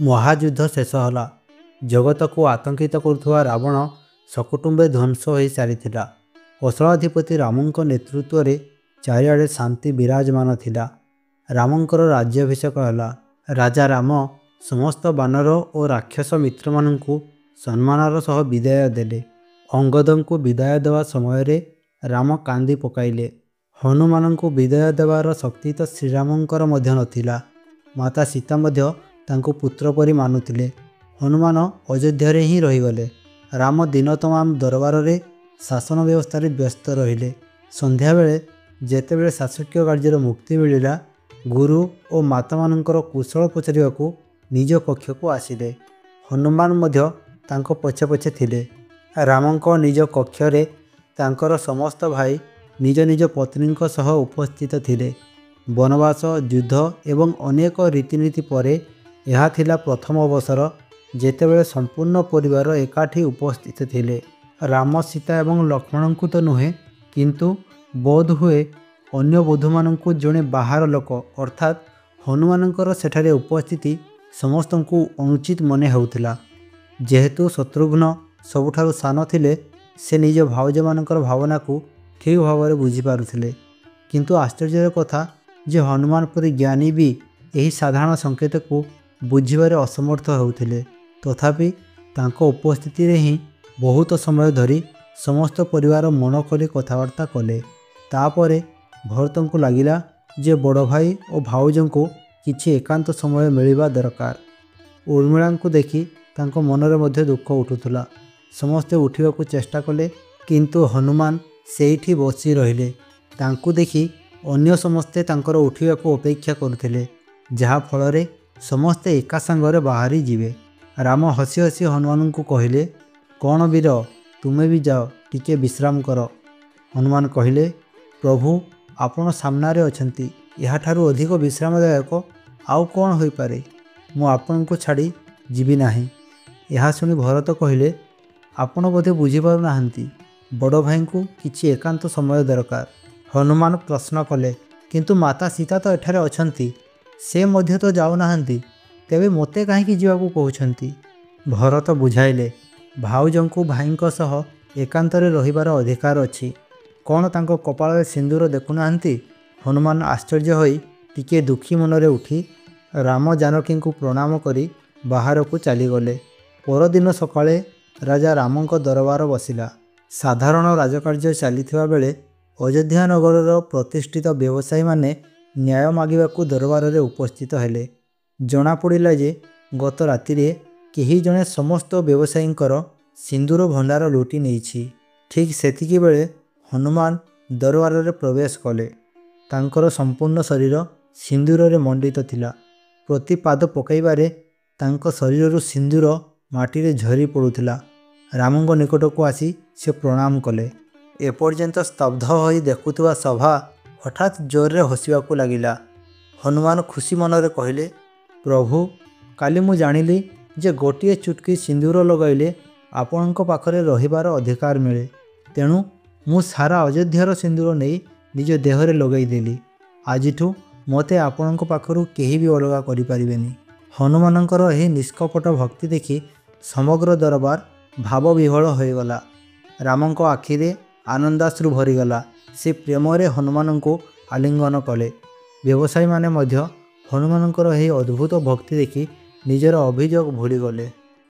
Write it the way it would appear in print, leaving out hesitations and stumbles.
ମହାଯୁଦ୍ଧ ଶେଷ ହେଲା। ଜଗତକୁ ଆତଙ୍କିତ କରୁଥିବା ରାବଣ ସକୁଟୁମ୍ବେ ଧ୍ୱଂସ ହୋଇ ସାରିଥିଲା। ଅସଳାଧିପତି ରାମଙ୍କ ନେତୃତ୍ୱରେ ଚାରିଆଡ଼େ ଶାନ୍ତି ବିରାଜମାନ ଥିଲା। ରାମଙ୍କର ରାଜ୍ୟାଭିଷେକ ହେଲା। ରାଜା ରାମ ସମସ୍ତ ବାନର ଓ ରାକ୍ଷସ ମିତ୍ରମାନଙ୍କୁ ସମ୍ମାନର ସହ ବିଦାୟ ଦେଲେ। ଅଙ୍ଗଦଙ୍କୁ ବିଦାୟ ଦେବା ସମୟରେ ରାମ କାନ୍ଦି ପକାଇଲେ। ହନୁମାନଙ୍କୁ ବିଦାୟ ଦେବାର ଶକ୍ତି ତ ଶ୍ରୀରାମଙ୍କର ମଧ୍ୟ ନଥିଲା। ମାତା ସୀତା ମଧ୍ୟ ତାଙ୍କୁ ପୁତ୍ର ପରି ମାନୁଥିଲେ। ହନୁମାନ ଅଯୋଧ୍ୟାରେ ହିଁ ରହିଗଲେ। ରାମ ଦିନ ତମାମ ଦରବାରରେ ଶାସନ ବ୍ୟବସ୍ଥାରେ ବ୍ୟସ୍ତ ରହିଲେ। ସନ୍ଧ୍ୟାବେଳେ ଯେତେବେଳେ ଶାସକୀୟ କାର୍ଯ୍ୟର ମୁକ୍ତି ମିଳିଲା, ଗୁରୁ ଓ ମାତାମାନଙ୍କର କୁଶଳ ପଚାରିବାକୁ ନିଜ କକ୍ଷକୁ ଆସିଲେ। ହନୁମାନ ମଧ୍ୟ ତାଙ୍କ ପଛେ ପଛେ ଥିଲେ। ରାମଙ୍କ ନିଜ କକ୍ଷରେ ତାଙ୍କର ସମସ୍ତ ଭାଇ ନିଜ ନିଜ ପତ୍ନୀଙ୍କ ସହ ଉପସ୍ଥିତ ଥିଲେ। ବନବାସ, ଯୁଦ୍ଧ ଏବଂ ଅନେକ ରୀତିନୀତି ପରେ ଏହା ଥିଲା ପ୍ରଥମ ଅବସର ଯେତେବେଳେ ସମ୍ପୂର୍ଣ୍ଣ ପରିବାର ଏକାଠି ଉପସ୍ଥିତ ଥିଲେ। ରାମ, ସୀତା ଏବଂ ଲକ୍ଷ୍ମଣଙ୍କୁ ତ ନୁହେଁ, କିନ୍ତୁ ବୋଧହୁଏ ଅନ୍ୟ ବଧୂମାନଙ୍କୁ ଜଣେ ବାହାର ଲୋକ ଅର୍ଥାତ୍ ହନୁମାନଙ୍କର ସେଠାରେ ଉପସ୍ଥିତି ସମସ୍ତଙ୍କୁ ଅନୁଚିତ ମନେ ହେଉଥିଲା। ଯେହେତୁ ଶତ୍ରୁଘ୍ନ ସବୁଠାରୁ ସାନ ଥିଲେ, ସେ ନିଜ ଭାଉଜମାନଙ୍କର ଭାବନାକୁ ଠିକ୍ ଭାବରେ ବୁଝିପାରୁଥିଲେ। କିନ୍ତୁ ଆଶ୍ଚର୍ଯ୍ୟର କଥା ଯେ ହନୁମାନ ପରି ଜ୍ଞାନୀ ବି ଏହି ସାଧାରଣ ସଂକେତକୁ ବୁଝିବାରେ ଅସମର୍ଥ ହେଉଥିଲେ। ତଥାପି ତାଙ୍କ ଉପସ୍ଥିତିରେ ହିଁ ବହୁତ ସମୟ ଧରି ସମସ୍ତ ପରିବାର ମନ ଖୋଲି କଥାବାର୍ତ୍ତା କଲେ। ତାପରେ ଭରତଙ୍କୁ ଲାଗିଲା ଯେ ବଡ଼ ଭାଇ ଓ ଭାଉଜଙ୍କୁ କିଛି ଏକାନ୍ତ ସମୟ ମିଳିବା ଦରକାର। ଉର୍ମିଳାଙ୍କୁ ଦେଖି ତାଙ୍କ ମନରେ ମଧ୍ୟ ଦୁଃଖ ଉଠୁଥିଲା। ସମସ୍ତେ ଉଠିବାକୁ ଚେଷ୍ଟା କଲେ, କିନ୍ତୁ ହନୁମାନ ସେଇଠି ବସି ରହିଲେ। ତାଙ୍କୁ ଦେଖି ଅନ୍ୟ ସମସ୍ତେ ତାଙ୍କର ଉଠିବାକୁ ଅପେକ୍ଷା କରୁଥିଲେ, ଯାହାଫଳରେ ସମସ୍ତେ ଏକା ସାଙ୍ଗରେ ବାହାରି ଯିବେ। ରାମ ହସି ହସି ହନୁମାନଙ୍କୁ କହିଲେ, "କ'ଣ ବୀର, ତୁମେ ବି ଯାଅ, ଟିକେ ବିଶ୍ରାମ କର।" ହନୁମାନ କହିଲେ, "ପ୍ରଭୁ, ଆପଣ ସାମ୍ନାରେ ଅଛନ୍ତି। ଏହାଠାରୁ ଅଧିକ ବିଶ୍ରାମଦାୟକ ଆଉ କ'ଣ ହୋଇପାରେ? ମୁଁ ଆପଣଙ୍କୁ ଛାଡ଼ି ଯିବି ନାହିଁ।" ଏହା ଶୁଣି ଭରତ କହିଲେ, "ଆପଣ ବୋଧେ ବୁଝିପାରୁନାହାନ୍ତି। ବଡ଼ ଭାଇଙ୍କୁ କିଛି ଏକାନ୍ତ ସମୟ ଦରକାର।" ହନୁମାନ ପ୍ରଶ୍ନ କଲେ, "କିନ୍ତୁ ମାତା ସୀତା ତ ଏଠାରେ ଅଛନ୍ତି। ସେ ମଧ୍ୟ ତ ଯାଉନାହାନ୍ତି। ତେବେ ମୋତେ କାହିଁକି ଯିବାକୁ କହୁଛନ୍ତି?" ଭରତ ବୁଝାଇଲେ, "ଭାଉଜଙ୍କୁ ଭାଇଙ୍କ ସହ ଏକାନ୍ତରେ ରହିବାର ଅଧିକାର ଅଛି। କ'ଣ ତାଙ୍କ କପାଳରେ ସିନ୍ଦୂର ଦେଖୁନାହାନ୍ତି?" ହନୁମାନ ଆଶ୍ଚର୍ଯ୍ୟ ହୋଇ ଟିକିଏ ଦୁଃଖୀ ମନରେ ଉଠି ରାମ ଜାନକୀଙ୍କୁ ପ୍ରଣାମ କରି ବାହାରକୁ ଚାଲିଗଲେ। ପରଦିନ ସକାଳେ ରାଜା ରାମଙ୍କ ଦରବାର ବସିଲା। ସାଧାରଣ ରାଜକାର୍ଯ୍ୟ ଚାଲିଥିବା ବେଳେ ଅଯୋଧ୍ୟା ନଗରର ପ୍ରତିଷ୍ଠିତ ବ୍ୟବସାୟୀମାନେ ନ୍ୟାୟ ମାଗିବାକୁ ଦରବାରରେ ଉପସ୍ଥିତ ହେଲେ। ଜଣାପଡ଼ିଲା ଯେ ଗତ ରାତିରେ କେହି ଜଣେ ସମସ୍ତ ବ୍ୟବସାୟୀଙ୍କର ସିନ୍ଦୂର ଭଣ୍ଡାର ଲୁଟି ନେଇଛି। ଠିକ୍ ସେତିକିବେଳେ ହନୁମାନ ଦରବାରରେ ପ୍ରବେଶ କଲେ। ତାଙ୍କର ସମ୍ପୂର୍ଣ୍ଣ ଶରୀର ସିନ୍ଦୂରରେ ମଣ୍ଡିତ ଥିଲା। ପ୍ରତି ପାଦ ପକାଇବାରେ ତାଙ୍କ ଶରୀରରୁ ସିନ୍ଦୂର ମାଟିରେ ଝରି ପଡ଼ୁଥିଲା। ରାମଙ୍କ ନିକଟକୁ ଆସି ସେ ପ୍ରଣାମ କଲେ। ଏପର୍ଯ୍ୟନ୍ତ ସ୍ତବ୍ଧ ହୋଇ ଦେଖୁଥିବା ସଭା ହଠାତ୍ ଜୋରରେ ହସିବାକୁ ଲାଗିଲା। ହନୁମାନ ଖୁସି ମନରେ କହିଲେ, "ପ୍ରଭୁ, କାଲି ମୁଁ ଜାଣିଲି ଯେ ଗୋଟିଏ ଚୁଟକି ସିନ୍ଦୂର ଲଗାଇଲେ ଆପଣଙ୍କ ପାଖରେ ରହିବାର ଅଧିକାର ମିଳେ। ତେଣୁ ମୁଁ ସାରା ଅଯୋଧ୍ୟାର ସିନ୍ଦୂର ନେଇ ନିଜ ଦେହରେ ଲଗାଇଦେଲି। ଆଜିଠୁ ମୋତେ ଆପଣଙ୍କ ପାଖରୁ କେହି ବି ଅଲଗା କରିପାରିବେନି।" ହନୁମାନଙ୍କର ଏହି ନିଷ୍କପଟ ଭକ୍ତି ଦେଖି ସମଗ୍ର ଦରବାର ଭାବବିହ୍ୱଳ ହୋଇଗଲା। ରାମଙ୍କ ଆଖିରେ ଆନନ୍ଦାଶ୍ରୁ ଭରିଗଲା। ସେ ପ୍ରେମରେ ହନୁମାନଙ୍କୁ ଆଲିଙ୍ଗନ କଲେ। ବ୍ୟବସାୟୀମାନେ ମଧ୍ୟ ହନୁମାନଙ୍କର ଏହି ଅଦ୍ଭୁତ ଭକ୍ତି ଦେଖି ନିଜର ଅଭିଯୋଗ ଭୁଲିଗଲେ।